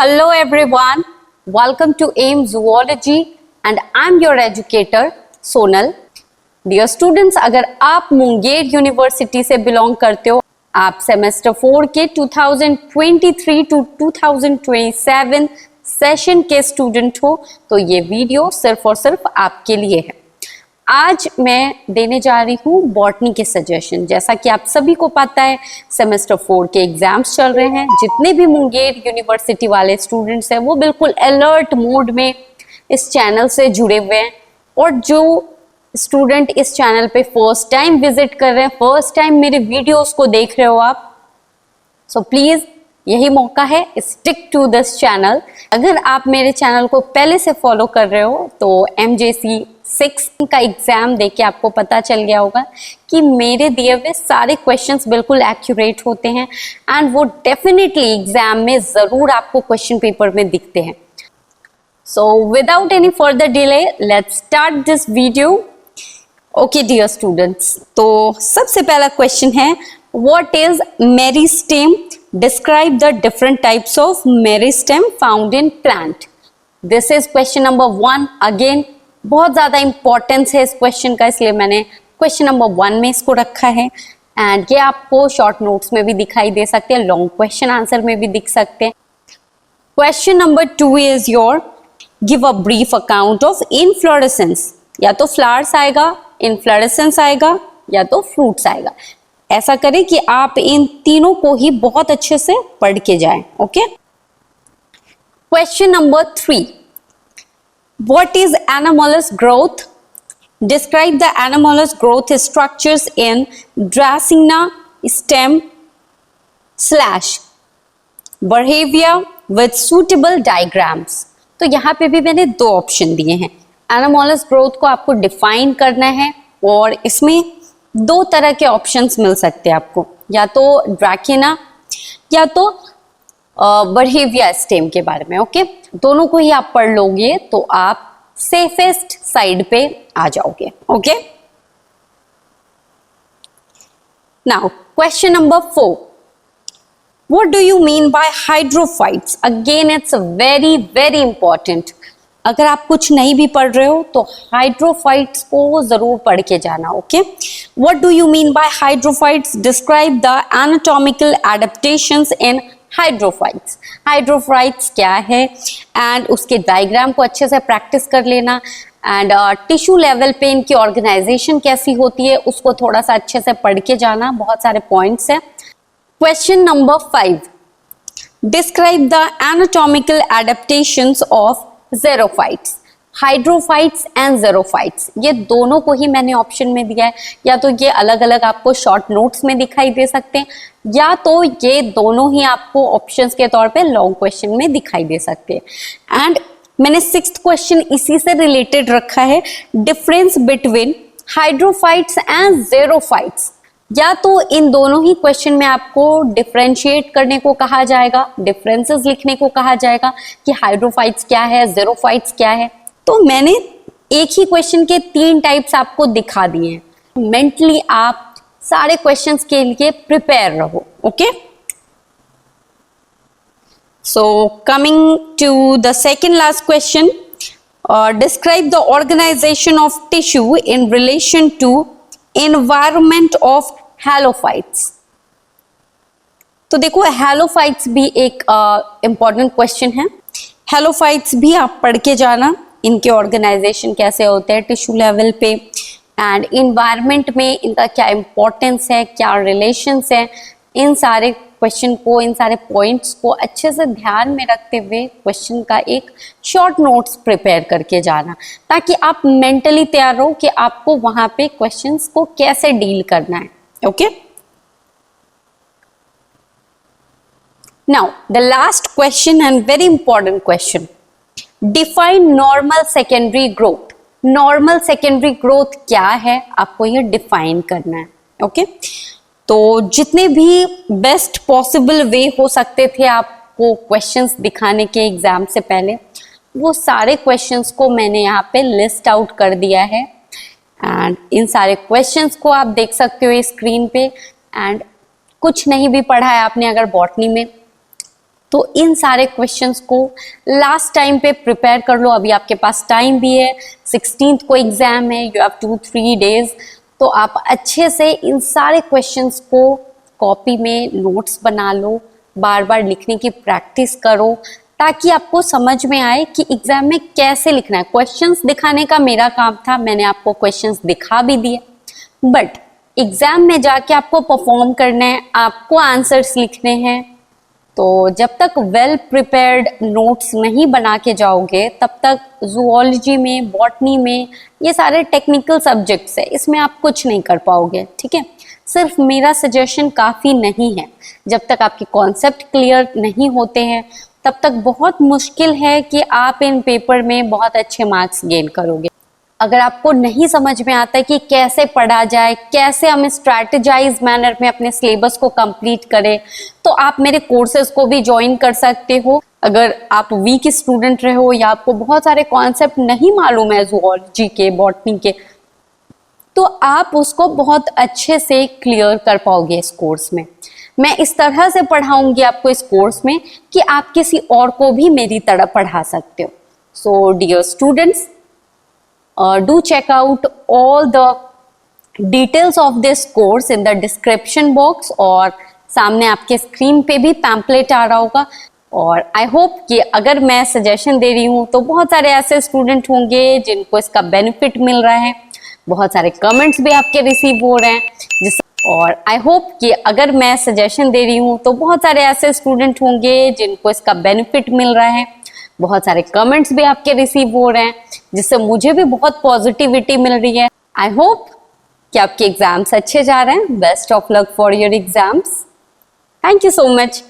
Hello everyone, welcome to AIM Zoology and I'm your educator Sonal. Dear students, अगर आप Munger university से belong करते हो, आप सेमेस्टर 4 के 2023 टू 2027 सेशन के स्टूडेंट हो, तो ये वीडियो सिर्फ और सिर्फ आपके लिए है। आज मैं देने जा रही हूँ बॉटनी के सजेशन। जैसा कि आप सभी को पता है, सेमेस्टर 4 के एग्जाम्स चल रहे हैं। जितने भी मुंगेर यूनिवर्सिटी वाले स्टूडेंट्स हैं वो बिल्कुल अलर्ट मोड में इस चैनल से जुड़े हुए हैं, और जो स्टूडेंट इस चैनल पे फर्स्ट टाइम विजिट कर रहे हैं, फर्स्ट टाइम मेरे वीडियोस को देख रहे हो आप, सो प्लीज यही मौका है, स्टिक टू दिस चैनल। अगर आप मेरे चैनल को पहले से फॉलो कर रहे हो तो MJC 6 का एग्जाम देके आपको पता चल गया होगा कि मेरे दिए हुए सारे क्वेश्चंस बिल्कुल एक्यूरेट होते हैं एंड वो डेफिनेटली एग्जाम में जरूर आपको क्वेश्चन पेपर में दिखते हैं। So without any further delay let's start this video. Okay dear students, तो सबसे पहला क्वेश्चन है, what is meristem? Describe the different types of meristem found in plant. This is question number 1। Again बहुत ज्यादा importance है इस question का, इसलिए मैंने क्वेश्चन नंबर 1 में इसको रखा है। एंड ये आपको शॉर्ट नोट्स में भी दिखाई दे सकते हैं, लॉन्ग क्वेश्चन आंसर में भी दिख सकते हैं। Question number 2 is your, give a brief account of inflorescence. या तो फ्लावर्स आएगा, इनफ्लोरेसेंस आएगा, या तो फ्रूट्स आएगा। ऐसा करें कि आप इन तीनों को ही बहुत अच्छे से पढ़ के जाएं। Okay. Question number 3, what is anomalous growth? Describe the anomalous growth structures in Dracaena stem / Brevia with suitable diagrams। तो यहाँ पे भी मैंने 2 ऑप्शन दिए हैं। anomalous growth को आपको डिफाइन करना है, और इसमें 2 तरह के ऑप्शंस मिल सकते हैं आपको, या तो ड्रैकेना या तो बरहेविया स्टेम के बारे में। ओके, दोनों को ही आप पढ़ लोगे तो आप सेफेस्ट साइड पे आ जाओगे। Okay, now question number 4, what do you mean by hydrophytes? Again it's very very important. अगर आप कुछ नहीं भी पढ़ रहे हो तो हाइड्रोफाइट्स को जरूर पढ़ के जाना। Okay, what do you mean by hydrophytes? Describe the anatomical adaptations in hydrophytes. Hydrophytes क्या है एंड उसके डायग्राम को अच्छे से प्रैक्टिस कर लेना, एंड टिश्यू लेवल पे इनकी ऑर्गेनाइजेशन कैसी होती है उसको थोड़ा सा अच्छे से पढ़ के जाना। बहुत सारे पॉइंट्स हैं। Question number 5, describe the anatomical adaptations of xerophytes. Hydrophytes and xerophytes, ये दोनों को ही मैंने ऑप्शन में दिया है, या तो ये अलग अलग आपको शॉर्ट नोट्स में दिखाई दे सकते हैं, या तो ये दोनों ही आपको ऑप्शंस के तौर पे लॉन्ग क्वेश्चन में दिखाई दे सकते हैं। एंड मैंने 6th क्वेश्चन इसी से रिलेटेड रखा है, difference between hydrophytes and xerophytes. या तो इन दोनों ही क्वेश्चन में आपको डिफरेंशिएट करने को कहा जाएगा, डिफरेंसेस लिखने को कहा जाएगा कि हाइड्रोफाइट्स क्या है, ज़ेरोफाइट्स क्या है। तो मैंने एक ही क्वेश्चन के 3 टाइप्स आपको दिखा दिए हैं। मेंटली आप सारे क्वेश्चंस के लिए प्रिपेयर रहो। Okay, so coming to the second last question, describe the organisation of tissue in relation to environment of halophytes. तो देखो, हैलोफाइट्स भी एक इंपॉर्टेंट क्वेश्चन है। हैलोफाइट्स भी आप पढ़ के जाना, इनके ऑर्गेनाइजेशन कैसे होते हैं टिश्यू लेवल पे, एंड इन्वायरमेंट में इनका क्या इंपॉर्टेंस है, क्या रिलेशंस है। इन सारे क्वेश्चन को, इन सारे पॉइंट्स को अच्छे से ध्यान में रखते हुए क्वेश्चन का एक शॉर्ट नोट्स प्रिपेयर करके जाना, ताकि आप मेंटली तैयार रहो कि आपको वहां पे क्वेश्चंस को कैसे डील करना है। Okay, now the last question and very important question, define normal secondary growth. Normal secondary growth क्या है, आपको ये डिफाइन करना है। ओके, तो जितने भी बेस्ट पॉसिबल वे हो सकते थे आपको क्वेश्चंस दिखाने के एग्जाम से पहले, वो सारे क्वेश्चंस को मैंने यहाँ पे लिस्ट आउट कर दिया है। एंड इन सारे क्वेश्चंस को आप देख सकते हो स्क्रीन पे। एंड कुछ नहीं भी पढ़ा है आपने अगर बॉटनी में, तो इन सारे क्वेश्चंस को लास्ट टाइम पे प्रिपेयर कर लो। अभी आपके पास टाइम भी है, 16th को एग्जाम है, यू हैव 2-3 डेज। तो आप अच्छे से इन सारे क्वेश्चंस को कॉपी में नोट्स बना लो, बार बार लिखने की प्रैक्टिस करो, ताकि आपको समझ में आए कि एग्जाम में कैसे लिखना है। क्वेश्चंस दिखाने का मेरा काम था, मैंने आपको क्वेश्चंस दिखा भी दिए, बट एग्जाम में जाके आपको परफॉर्म करना है, आपको आंसर्स लिखने हैं। तो जब तक वेल प्रिपेयर्ड नोट्स नहीं बना के जाओगे, तब तक जूलॉजी में, बॉटनी में, ये सारे टेक्निकल सब्जेक्ट्स है, इसमें आप कुछ नहीं कर पाओगे। ठीक है, सिर्फ मेरा सजेशन काफ़ी नहीं है। जब तक आपके कॉन्सेप्ट क्लियर नहीं होते हैं, तब तक बहुत मुश्किल है कि आप इन पेपर में बहुत अच्छे मार्क्स गेन करोगे। अगर आपको नहीं समझ में आता है कि कैसे पढ़ा जाए, कैसे हम स्ट्रैटेजाइज मैनर में अपने सिलेबस को कंप्लीट करें, तो आप मेरे कोर्सेज को भी ज्वाइन कर सकते हो। अगर आप वीक स्टूडेंट रहे हो या आपको बहुत सारे कॉन्सेप्ट नहीं मालूम है जूलॉजी के, बॉटनी के, तो आप उसको बहुत अच्छे से क्लियर कर पाओगे इस कोर्स में। मैं इस तरह से पढ़ाऊंगी आपको इस कोर्स में कि आप किसी और को भी मेरी तरह पढ़ा सकते हो। So dear students, do check out all the details of this course in the description box, और सामने आपके स्क्रीन पे भी पैम्पलेट आ रहा होगा। और आई होप कि अगर मैं सजेशन दे रही हूँ तो बहुत सारे ऐसे स्टूडेंट होंगे जिनको इसका बेनिफिट मिल रहा है, बहुत सारे कमेंट्स भी आपके रिसीव हो रहे हैं और आई होप कि अगर मैं सजेशन दे रही हूँ तो बहुत सारे ऐसे स्टूडेंट होंगे जिनको इसका बेनिफिट मिल रहा है, बहुत सारे कमेंट्स भी आपके रिसीव हो रहे हैं, जिससे मुझे भी बहुत पॉजिटिविटी मिल रही है। आई होप कि आपके एग्जाम्स अच्छे जा रहे हैं। Best of luck for your exams. Thank you so much.